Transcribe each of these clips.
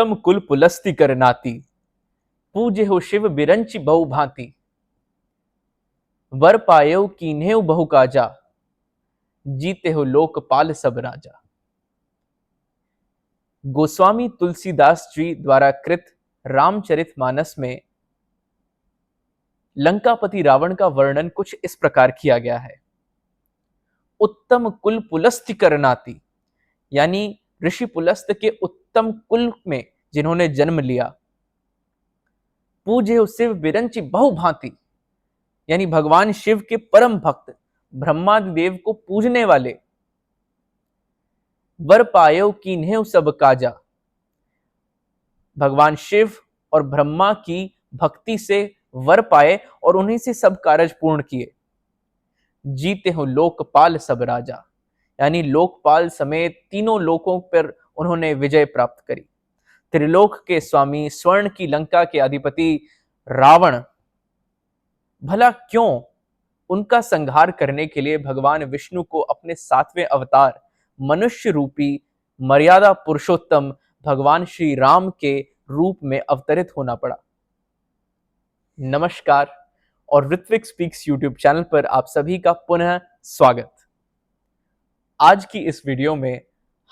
उत्तम कुल पुलस्ति कर नाती, पूजे हो शिव बिरंचि बहु भांति, वर पायो कीन्हेउ बहु काजा, जीते हो लोकपाल सब राजा। गोस्वामी तुलसीदास जी द्वारा कृत रामचरितमानस में लंकापति रावण का वर्णन कुछ इस प्रकार किया गया है। उत्तम कुल पुलस्त्य करनाती, यानी ऋषि पुलस्त के उत्तम कुल में जिन्होंने जन्म लिया। पूजे शिव बिरंचि बहु भांति, यानी भगवान शिव के परम भक्त, ब्रह्मादि देव को पूजने वाले। वर पायो कीन्हेउ सब काजा, भगवान शिव और ब्रह्मा की भक्ति से वर पाए और उन्हीं से सब कार्य पूर्ण किए। जीते हो लोकपाल सब राजा, यानी लोकपाल समेत तीनों लोकों पर उन्होंने विजय प्राप्त करी। त्रिलोक के स्वामी, स्वर्ण की लंका के अधिपति रावण, भला क्यों उनका संहार करने के लिए भगवान विष्णु को अपने 7वें अवतार मनुष्य रूपी मर्यादा पुरुषोत्तम भगवान श्री राम के रूप में अवतरित होना पड़ा। नमस्कार और ऋत्विक स्पीक्स यूट्यूब चैनल पर आप सभी का पुनः स्वागत। आज की इस वीडियो में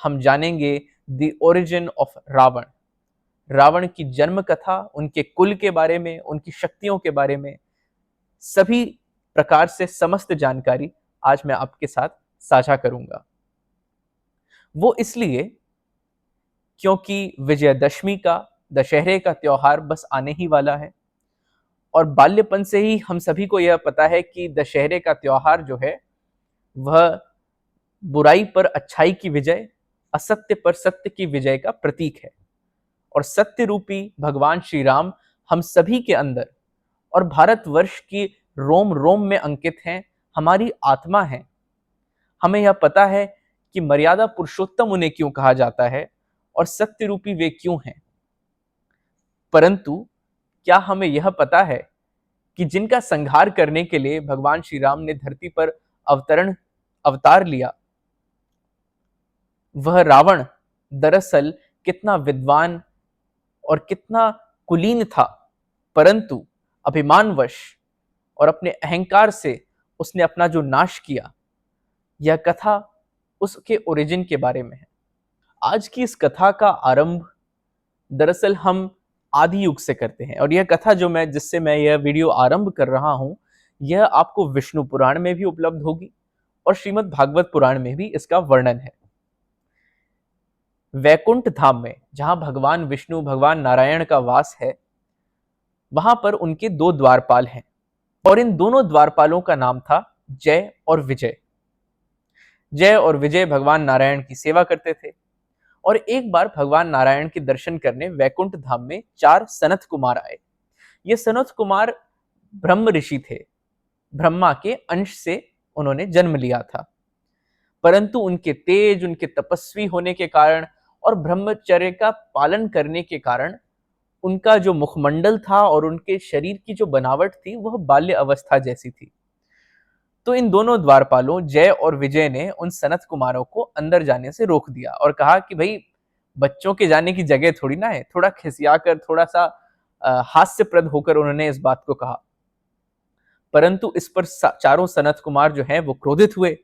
हम जानेंगे the origin of Ravan, Ravan की जन्म कथा, उनके कुल के बारे में, उनकी शक्तियों के बारे में, सभी प्रकार से समस्त जानकारी आज मैं आपके साथ साझा करूंगा। वो इसलिए क्योंकि विजयदशमी का, दशहरे का त्योहार बस आने ही वाला है और बाल्यपन से ही हम सभी को यह पता है कि दशहरे का त्योहार जो है वह बुराई पर अच्छाई की विजय, असत्य पर सत्य की विजय का प्रतीक है। और सत्य रूपी भगवान श्री राम हम सभी के अंदर और भारतवर्ष की रोम रोम में अंकित हैं, हमारी आत्मा है। हमें यह पता है कि मर्यादा पुरुषोत्तम उन्हें क्यों कहा जाता है और सत्य रूपी वे क्यों हैं। परंतु क्या हमें यह पता है कि जिनका संहार करने के लिए भगवान श्री राम ने धरती पर अवतार लिया, वह रावण दरअसल कितना विद्वान और कितना कुलीन था, परंतु अभिमानवश और अपने अहंकार से उसने अपना जो नाश किया। यह कथा उसके ओरिजिन के बारे में है। आज की इस कथा का आरंभ दरअसल हम आदि युग से करते हैं और यह कथा जिससे मैं यह वीडियो आरंभ कर रहा हूं, यह आपको विष्णु पुराण में भी उपलब्ध होगी और श्रीमद् भागवत पुराण में भी इसका वर्णन है। वैकुंठ धाम में जहां भगवान विष्णु, भगवान नारायण का वास है, वहां पर उनके 2 द्वारपाल हैं और इन दोनों द्वारपालों का नाम था जय और विजय। जय और विजय भगवान नारायण की सेवा करते थे और एक बार भगवान नारायण के दर्शन करने वैकुंठ धाम में 4 सनत कुमार आए। ये सनत कुमार ब्रह्म ऋषि थे, ब्रह्मा के अंश से उन्होंने जन्म लिया था, परंतु उनके तेज, उनके तपस्वी होने के कारण और ब्रह्मचर्य का पालन करने के कारण उनका जो मुखमंडल था और उनके शरीर की जो बनावट थी वह बाल्य अवस्था जैसी थी। तो इन दोनों द्वारपालों जय और विजय ने उन सनत कुमारों को अंदर जाने से रोक दिया और कहा कि भाई, बच्चों के जाने की जगह थोड़ी ना है। थोड़ा खिसियाकर, थोड़ा सा हास्यप्रद होकर उन्होंने इस बात को कहा। परंतु इस पर चारों सनत कुमार जो हैं वो क्रोधित हुए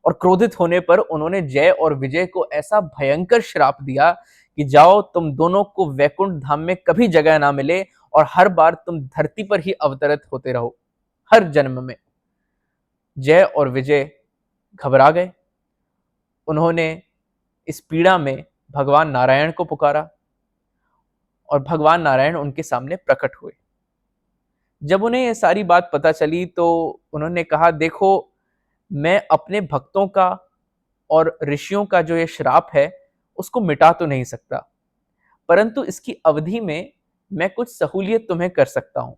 और क्रोधित होने पर उन्होंने जय और विजय को ऐसा भयंकर श्राप दिया कि जाओ, तुम दोनों को वैकुंठ धाम में कभी जगह ना मिले और हर बार तुम धरती पर ही अवतरित होते रहो, हर जन्म में। जय और विजय घबरा गए। उन्होंने इस पीड़ा में भगवान नारायण को पुकारा और भगवान नारायण उनके सामने प्रकट हुए। जब उन्हें यह सारी बात पता चली तो उन्होंने कहा, देखो, मैं अपने भक्तों का और ऋषियों का जो ये श्राप है उसको मिटा तो नहीं सकता, परंतु इसकी अवधि में मैं कुछ सहूलियत तुम्हें कर सकता हूं।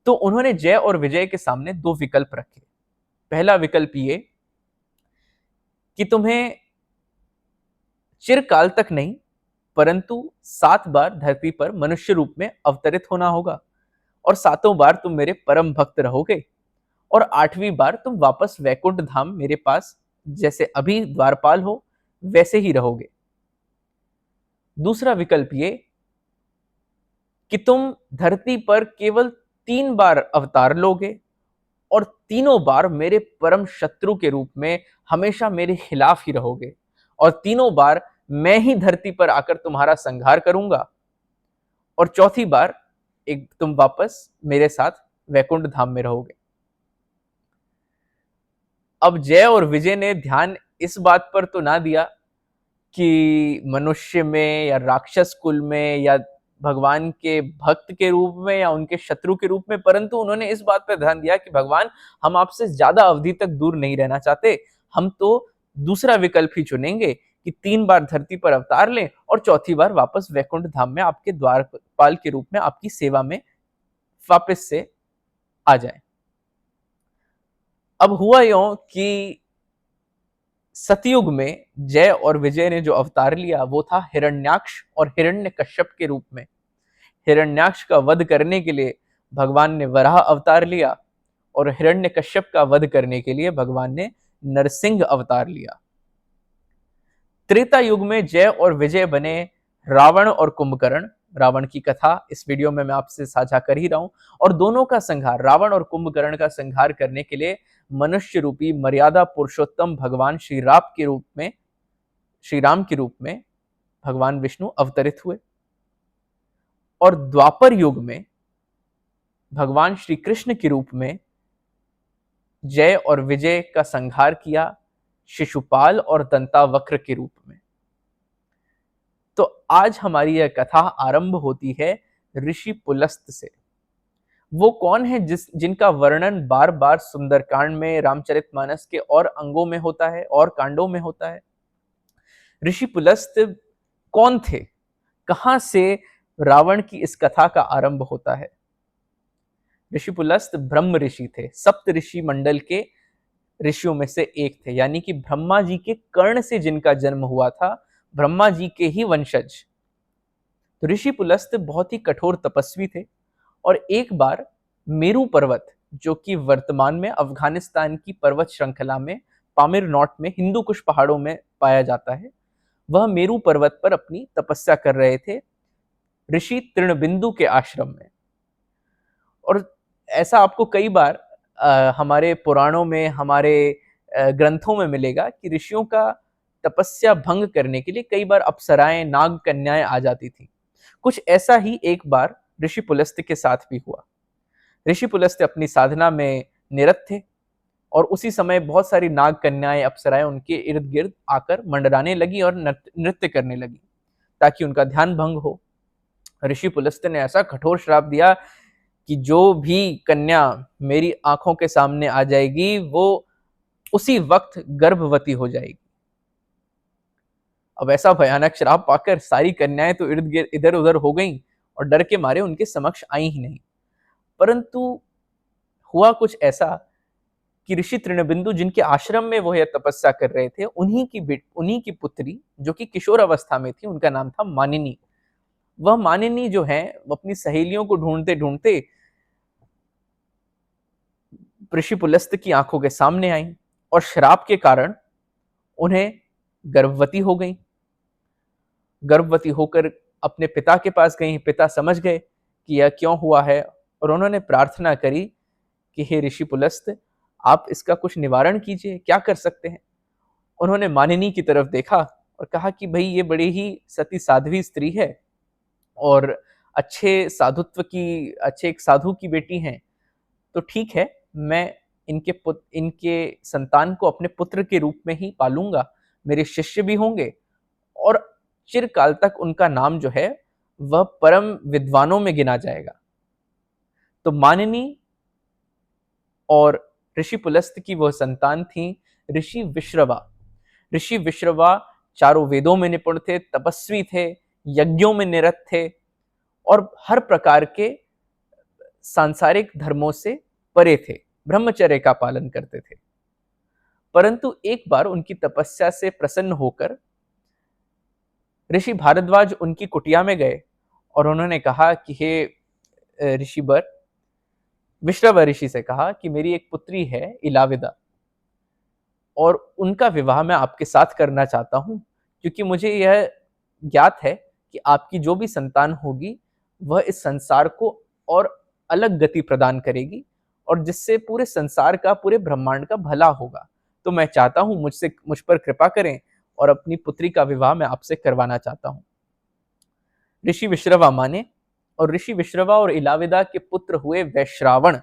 तो उन्होंने जय और विजय के सामने 2 विकल्प रखे। पहला विकल्प ये कि तुम्हें चिरकाल तक नहीं, परंतु 7 बार धरती पर मनुष्य रूप में अवतरित होना होगा और 7 बार तुम मेरे परम भक्त रहोगे और 8वीं बार तुम वापस वैकुंठ धाम मेरे पास जैसे अभी द्वारपाल हो वैसे ही रहोगे। दूसरा विकल्प ये कि तुम धरती पर केवल 3 बार अवतार लोगे और तीनों बार मेरे परम शत्रु के रूप में हमेशा मेरे खिलाफ ही रहोगे, और तीनों बार मैं ही धरती पर आकर तुम्हारा संहार करूंगा, और चौथी बार एक तुम वापस मेरे साथ वैकुंठ धाम में रहोगे। अब जय और विजय ने ध्यान इस बात पर तो ना दिया कि मनुष्य में या राक्षस कुल में या भगवान के भक्त के रूप में या उनके शत्रु के रूप में, परंतु उन्होंने इस बात पर ध्यान दिया कि भगवान, हम आपसे ज्यादा अवधि तक दूर नहीं रहना चाहते, हम तो दूसरा विकल्प ही चुनेंगे कि 3 बार धरती पर अवतार लें और चौथी बार वापस वैकुंठ धाम में आपके द्वारपाल के रूप में आपकी सेवा में वापस से आ जाए। अब हुआ यूं कि सतयुग में जय और विजय ने जो अवतार लिया वो था हिरण्याक्ष और हिरण्यकश्यप के रूप में। हिरण्याक्ष का वध करने के लिए भगवान ने वराह अवतार लिया और हिरण्यकश्यप का वध करने के लिए भगवान ने नरसिंह अवतार लिया। त्रेता युग में जय और विजय बने रावण और कुंभकर्ण। रावण की कथा इस वीडियो में मैं आपसे साझा कर ही रहा हूं, और दोनों का संहार, रावण और कुंभकर्ण का संहार करने के लिए मनुष्य रूपी मर्यादा पुरुषोत्तम भगवान श्री राम के रूप में भगवान विष्णु अवतरित हुए। और द्वापर युग में भगवान श्री कृष्ण के रूप में जय और विजय का संहार किया शिशुपाल और दंतावक्र के रूप में। तो आज हमारी यह कथा आरंभ होती है ऋषि पुलस्त से। वो कौन है जिनका वर्णन बार बार सुंदरकांड में, रामचरितमानस के और अंगों में होता है और कांडों में होता है। ऋषि पुलस्त कौन थे? कहां से रावण की इस कथा का आरंभ होता है? ऋषि पुलस्त ब्रह्म ऋषि थे, सप्त ऋषि मंडल के ऋषियों में से एक थे, यानी कि ब्रह्मा जी के कर्ण से जिनका जन्म हुआ था, ब्रह्मा जी के ही वंशज। तो ऋषि पुलस्त बहुत ही कठोर तपस्वी थे, और एक बार मेरू पर्वत, जो कि वर्तमान में अफगानिस्तान की पर्वत श्रृंखला में पामीर नॉट में हिंदू कुश पहाड़ों में पाया जाता है, वह मेरू पर्वत पर अपनी तपस्या कर रहे थे ऋषि तृणबिंदु के आश्रम में। और ऐसा आपको कई बार हमारे पुराणों में, हमारे ग्रंथों में मिलेगा कि ऋषियों का तपस्या भंग करने के लिए कई बार अप्सराएं, नाग कन्याएं आ जाती थी। कुछ ऐसा ही एक बार ऋषि पुलस्त के साथ भी हुआ। ऋषि पुलस्त अपनी साधना में निरत थे, और उसी समय बहुत सारी नाग कन्याएं, अप्सराएं उनके इर्द गिर्द आकर मंडराने लगी और नृत्य करने लगी ताकि उनका ध्यान भंग हो। ऋषि पुलस्त ने ऐसा कठोर श्राप दिया कि जो भी कन्या मेरी आंखों के सामने आ जाएगी वो उसी वक्त गर्भवती हो जाएगी। अब ऐसा भयानक श्राप पाकर सारी कन्याएं तो इर्द गिर्द इधर उधर हो गईं और डर के मारे उनके समक्ष आई ही नहीं। परंतु हुआ कुछ ऐसा कि ऋषि तृणबिंदु, जिनके आश्रम में वो यह तपस्या कर रहे थे, उन्हीं की पुत्री, जो कि किशोर अवस्था में थी, उनका नाम था मानिनी। वह मानिनी जो है, वो अपनी सहेलियों को ढूंढते ढूंढते ऋषि पुलस्त की आंखों के सामने आई, और श्राप के कारण उन्हें गर्भवती हो गई। गर्भवती होकर अपने पिता के पास गई। पिता समझ गए कि यह क्यों हुआ है, और उन्होंने प्रार्थना करी कि हे ऋषि पुलस्त, आप इसका कुछ निवारण कीजिए, क्या कर सकते हैं। उन्होंने मानिनी की तरफ देखा और कहा कि भाई, ये बड़ी ही सती साध्वी स्त्री है और अच्छे एक साधु की बेटी हैं, तो ठीक है, मैं इनके संतान को अपने पुत्र के रूप में ही पालूंगा, मेरे शिष्य भी होंगे, और चिरकाल तक उनका नाम जो है वह परम विद्वानों में गिना जाएगा। तो मानिनी और ऋषि पुलस्त की वह संतान थी ऋषि विश्रवा। ऋषि विश्रवा चारों वेदों में निपुण थे, तपस्वी थे, यज्ञों में निरत थे, और हर प्रकार के सांसारिक धर्मों से परे थे, ब्रह्मचर्य का पालन करते थे। परंतु एक बार उनकी तपस्या से प्रसन्न होकर ऋषि भारद्वाज उनकी कुटिया में गए, और उन्होंने कहा कि हे ऋषिवर, विश्रवा ऋषि से कहा कि मेरी एक पुत्री है इलाविदा, और उनका विवाह मैं आपके साथ करना चाहता हूं, क्योंकि मुझे यह ज्ञात है कि आपकी जो भी संतान होगी वह इस संसार को और अलग गति प्रदान करेगी और जिससे पूरे संसार का, पूरे ब्रह्मांड का भला होगा। तो मैं चाहता हूँ मुझ पर कृपा करें और अपनी पुत्री का विवाह मैं आपसे करवाना चाहता हूँ। ऋषि विश्रवा माने और ऋषि विश्रवा और इलाविदा के पुत्र हुए वैश्रावण,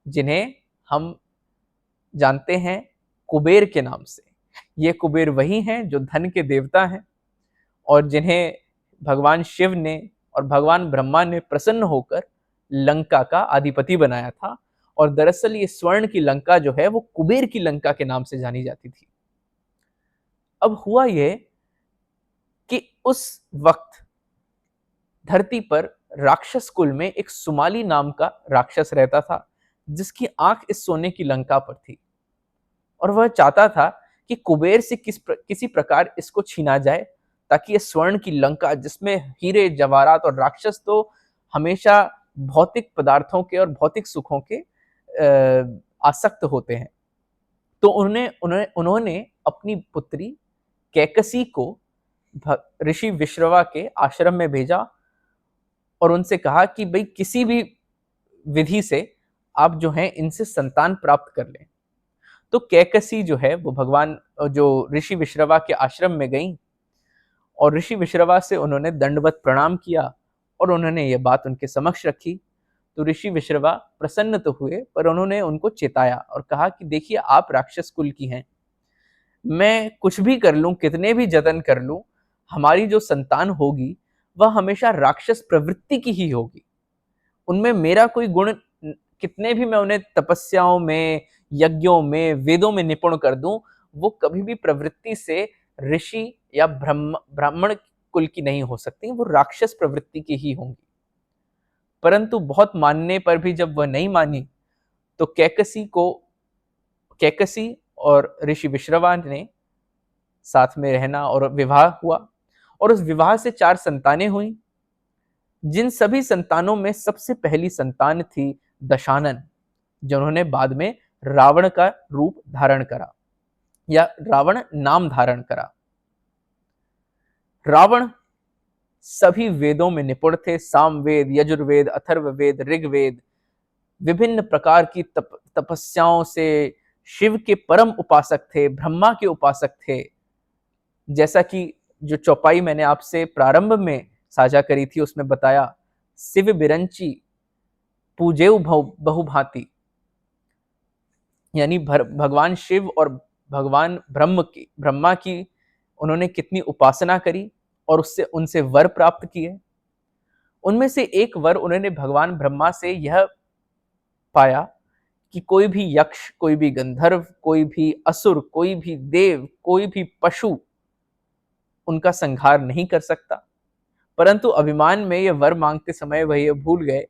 जिन्हें हम जानते हैं कुबेर के नाम से। ये कुबेर वही हैं जो धन के देवता हैं और जिन्हें भगवान शिव ने और भगवान ब्रह्मा ने प्रसन्न होकर लंका का अधिपति बनाया था। और दरअसल ये स्वर्ण की लंका जो है वो कुबेर की लंका के नाम से जानी जाती थी। अब हुआ ये कि उस वक्त धरती पर राक्षस कुल में एक सुमाली नाम का राक्षस रहता था, जिसकी आंख इस सोने की लंका पर थी और वह चाहता था कि कुबेर से किसी प्रकार इसको छीना जाए, ताकि ये स्वर्ण की लंका जिसमें हीरे जवाहरात, और राक्षस तो हमेशा भौतिक पदार्थों के और भौतिक सुखों के आसक्त होते हैं। तो उन्होंने अपनी पुत्री कैकसी को ऋषि विश्रवा के आश्रम में भेजा और उनसे कहा कि भाई किसी भी विधि से आप जो हैं इनसे संतान प्राप्त कर लें। तो कैकसी जो है वो भगवान जो ऋषि विश्रवा के आश्रम में गई और ऋषि विश्रवा से उन्होंने दंडवत प्रणाम किया और उन्होंने ये बात उनके समक्ष रखी। तो ऋषि विश्रवा प्रसन्न तो हुए, पर उन्होंने उनको चेताया और कहा कि देखिए, आप राक्षस कुल की हैं, मैं कुछ भी कर लूं, कितने भी जतन कर लूं, हमारी जो संतान होगी वह हमेशा राक्षस प्रवृत्ति की ही होगी। उनमें मेरा कोई गुण, कितने भी मैं उन्हें तपस्याओं में, यज्ञों में, वेदों में निपुण कर दूं, वो कभी भी प्रवृत्ति से ऋषि या ब्राह्मण कुल की नहीं हो सकती, वो राक्षस प्रवृत्ति की ही होंगी। परंतु बहुत मानने पर भी जब वह नहीं मानी, तो कैकसी और ऋषि विश्रवा ने साथ में रहना और विवाह हुआ और उस विवाह से 4 संतानें हुई, जिन सभी संतानों में सबसे पहली संतान थी दशानन, जिन्होंने बाद में रावण का रूप धारण करा या रावण नाम धारण करा। रावण सभी वेदों में निपुण थे, सामवेद, यजुर्वेद, अथर्ववेद, ऋग्वेद, विभिन्न प्रकार की तपस्याओं से शिव के परम उपासक थे, ब्रह्मा के उपासक थे। जैसा कि जो चौपाई मैंने आपसे प्रारंभ में साझा करी थी उसमें बताया, शिव बिरंची पूजेउ बहुभांति, यानी भगवान शिव और भगवान ब्रह्मा की उन्होंने कितनी उपासना करी और उससे उनसे वर प्राप्त किए। उनमें से एक वर उन्होंने भगवान ब्रह्मा से यह पाया कि कोई भी यक्ष, कोई भी गंधर्व, कोई भी असुर, कोई भी देव, कोई भी पशु उनका संहार नहीं कर सकता। परंतु अभिमान में यह वर मांगते समय वह यह भूल गए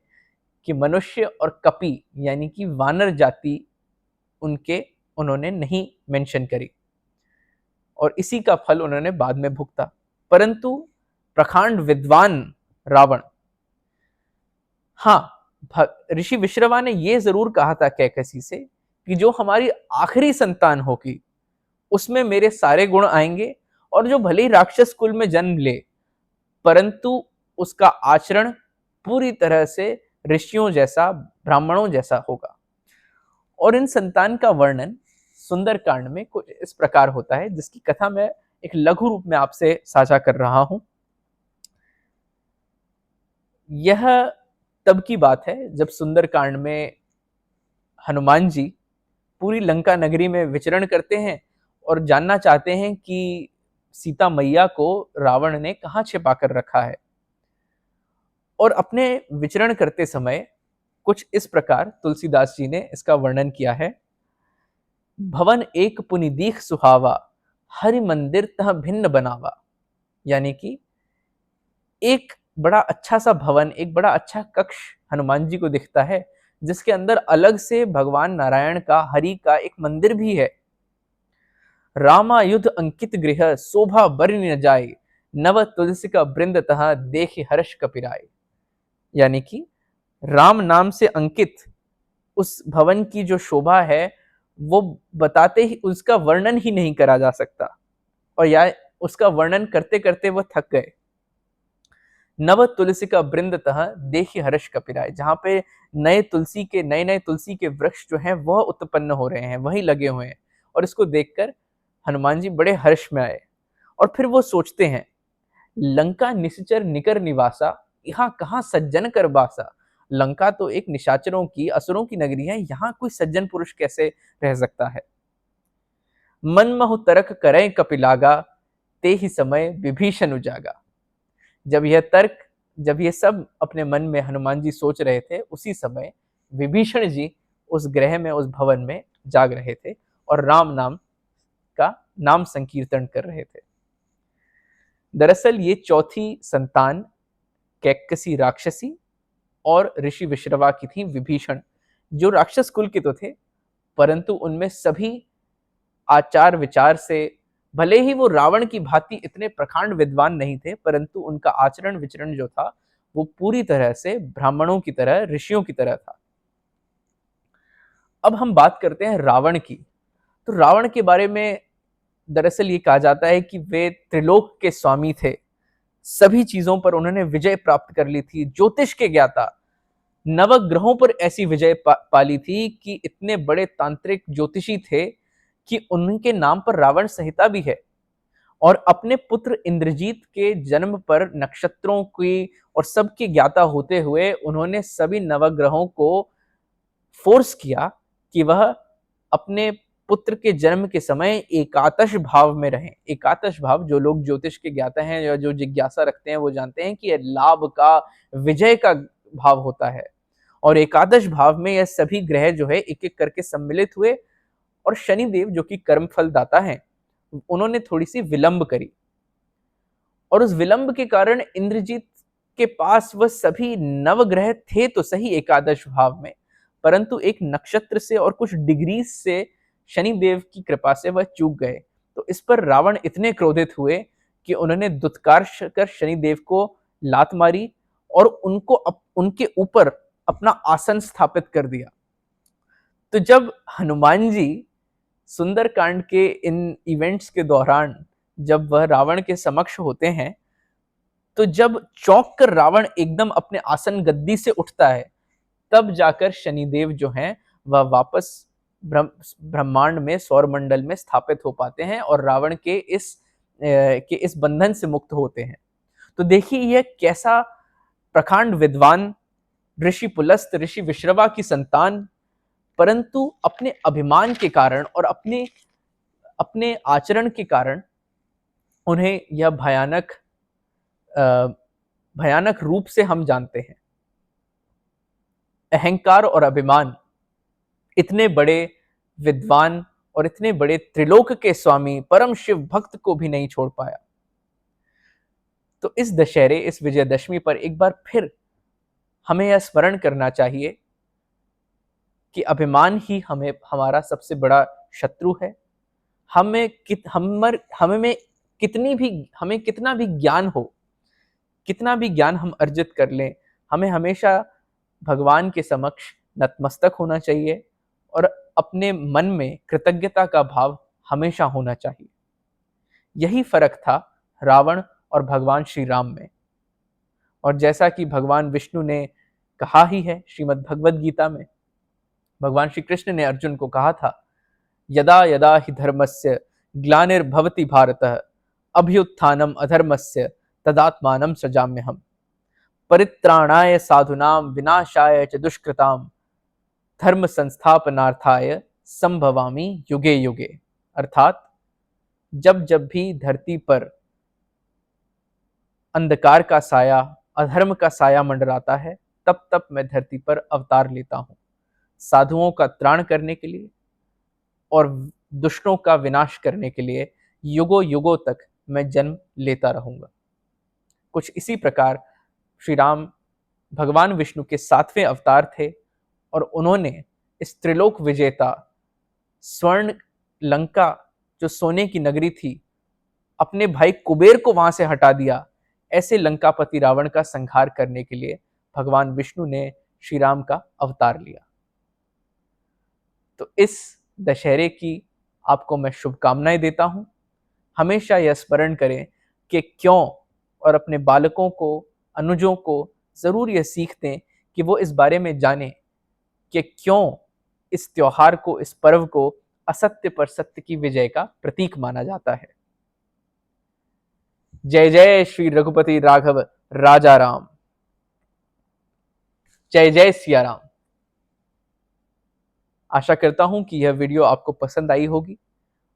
कि मनुष्य और कपि यानी कि वानर जाति उन्होंने नहीं मेंशन करी और इसी का फल उन्होंने बाद में भुगता। परंतु प्रखांड विद्वान रावण, ऋषि विश्रवा ने यह जरूर कहा था कैकसी से कि जो हमारी आखिरी संतान होगी उसमें मेरे सारे गुण आएंगे और जो भले ही राक्षस कुल में जन्म ले, परंतु उसका आचरण पूरी तरह से ऋषियों जैसा, ब्राह्मणों जैसा होगा। और इन संतान का वर्णन सुंदरकांड में कुछ इस प्रकार होता है, जिसकी कथा मैं एक लघु रूप में आपसे साझा कर रहा हूं। यह तब की बात है जब सुंदरकांड में हनुमान जी पूरी लंका नगरी में विचरण करते हैं और जानना चाहते हैं कि सीता मैया को रावण ने कहां छिपा कर रखा है। और अपने विचरण करते समय कुछ इस प्रकार तुलसीदास जी ने इसका वर्णन किया है। भवन एक पुनि दीख सुहावा, हरि मंदिर तह भिन्न बनावा। यानी कि एक बड़ा अच्छा सा भवन, एक बड़ा अच्छा कक्ष हनुमान जी को दिखता है, जिसके अंदर अलग से भगवान नारायण का, हरि का एक मंदिर भी है। रामायुध अंकित गृह शोभा बरि न जाए, नव तुलसी का वृंद तह देखे हर्ष कपिराए। यानी कि राम नाम से अंकित उस भवन की जो शोभा है वो बताते ही उसका वर्णन ही नहीं करा जा सकता, और या उसका वर्णन करते करते वह थक गए। नव तुलसी का वृंद तह देखी हर्ष कपिराय, जहाँ पे नए नए तुलसी के वृक्ष जो हैं वह उत्पन्न हो रहे हैं, वही लगे हुए हैं। और इसको देखकर हनुमान जी बड़े हर्ष में आए और फिर वो सोचते हैं, लंका निश्चर निकर निवासा, यहाँ कहाँ सज्जन कर बासा। लंका तो एक निशाचरों की, असुरों की नगरी है, यहाँ कोई सज्जन पुरुष कैसे रह सकता है। मन महु तरक करें कपिलागा, ते ही समय विभीषण उजागा। जब ये सब अपने मन में हनुमान जी सोच रहे थे, उसी समय विभीषण जी उस ग्रह में, उस भवन में जाग रहे थे और राम नाम का नाम संकीर्तन कर रहे थे। दरअसल ये चौथी संतान कैकसी राक्षसी और ऋषि विश्रवा की थी विभीषण, जो राक्षस कुल के तो थे, परंतु उनमें सभी आचार विचार से, भले ही वो रावण की भांति इतने प्रकांड विद्वान नहीं थे, परंतु उनका आचरण विचरण जो था वो पूरी तरह से ब्राह्मणों की तरह, ऋषियों की तरह था। अब हम बात करते हैं रावण की। तो रावण के बारे में दरअसल ये कहा जाता है कि वे त्रिलोक के स्वामी थे, सभी चीजों पर उन्होंने विजय प्राप्त कर ली थी, ज्योतिष के ज्ञाता, नवग्रहों पर ऐसी विजय पाली थी कि इतने बड़े तांत्रिक ज्योतिषी थे कि उनके नाम पर रावण संहिता भी है। और अपने पुत्र इंद्रजीत के जन्म पर नक्षत्रों की और सबके ज्ञाता होते हुए उन्होंने सभी नवग्रहों को फोर्स किया कि वह अपने पुत्र के जन्म के समय एकादश भाव में रहें। एकादश भाव, जो लोग ज्योतिष के ज्ञाता हैं या जो जिज्ञासा रखते हैं वो जानते हैं कि यह लाभ का, विजय का भाव होता है। और एकादश भाव में यह सभी ग्रह जो है एक एक करके सम्मिलित हुए और शनिदेव जो कि कर्म फल दाता हैं, उन्होंने थोड़ी सी विलंब करी और उस विलंब के कारण इंद्रजीत के पास वह सभी नवग्रह थे तो सही एकादश भाव में, परंतु एक नक्षत्र से और कुछ डिग्री से शनिदेव की कृपा से वह चूक गए। तो इस पर रावण इतने क्रोधित हुए कि उन्होंने दुत्कार कर शनिदेव को लात मारी और उनके ऊपर अपना आसन स्थापित कर दिया। तो जब हनुमान जी सुंदरकांड के इन इवेंट्स के दौरान जब वह रावण के समक्ष होते हैं, तो जब चौंक कर रावण एकदम अपने आसन गद्दी से उठता है, तब जाकर शनिदेव जो हैं वह वापस ब्रह्मांड में, सौरमंडल में स्थापित हो पाते हैं और रावण के इस बंधन से मुक्त होते हैं। तो देखिए यह कैसा प्रकांड विद्वान ऋषि पुलस्त, ऋषि विश्रवा की संतान, परंतु अपने अभिमान के कारण और अपने आचरण के कारण उन्हें यह भयानक रूप से हम जानते हैं। अहंकार और अभिमान इतने बड़े विद्वान और इतने बड़े त्रिलोक के स्वामी परम शिव भक्त को भी नहीं छोड़ पाया। तो इस दशहरे, इस विजयदशमी पर एक बार फिर हमें यह स्मरण करना चाहिए कि अभिमान ही हमारा सबसे बड़ा शत्रु है। हमें कितना भी ज्ञान हो, कितना भी ज्ञान हम अर्जित कर लें, हमें हमेशा भगवान के समक्ष नतमस्तक होना चाहिए और अपने मन में कृतज्ञता का भाव हमेशा होना चाहिए। यही फर्क था रावण और भगवान श्री राम में। और जैसा कि भगवान विष्णु ने कहा ही है श्रीमद् भगवद गीता में, भगवान श्री कृष्ण ने अर्जुन को कहा था, यदा यदा हि धर्मस्य ग्लानिर्भवति भारतः अभ्युत्थानम अधर्मस्य तदात्मानं सृजाम्यहम् परित्राणाय साधूनां विनाशाय च दुष्कृतां धर्म संस्थापनार्थाय संभवामि युगे युगे। अर्थात जब जब भी धरती पर अंधकार का साया, अधर्म का साया मंडराता है, तब तब मैं धरती पर अवतार लेता हूं, साधुओं का त्राण करने के लिए और दुष्टों का विनाश करने के लिए युगों युगों तक मैं जन्म लेता रहूंगा। कुछ इसी प्रकार श्री राम भगवान विष्णु के 7वें अवतार थे और उन्होंने इस त्रिलोक विजेता स्वर्ण लंका, जो सोने की नगरी थी, अपने भाई कुबेर को वहां से हटा दिया। ऐसे लंकापति रावण का संहार करने के लिए भगवान विष्णु ने श्री राम का अवतार लिया। तो इस दशहरे की आपको मैं शुभकामनाएं देता हूं। हमेशा यह स्मरण करें कि क्यों और अपने बालकों को अनुजों को ज़रूर यह सीख दें कि वो इस बारे में जानें कि क्यों इस त्योहार को, इस पर्व को असत्य पर सत्य की विजय का प्रतीक माना जाता है। जय जय श्री रघुपति राघव राजा राम। जय जय सिया राम। आशा करता हूं कि यह वीडियो आपको पसंद आई होगी,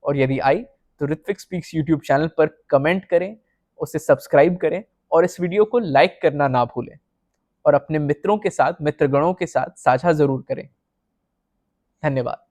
और यदि आई तो ऋत्विक स्पीक्स यूट्यूब चैनल पर कमेंट करें, उसे सब्सक्राइब करें और इस वीडियो को लाइक करना ना भूलें, और अपने मित्रों के साथ, मित्रगणों के साथ साझा जरूर करें। धन्यवाद।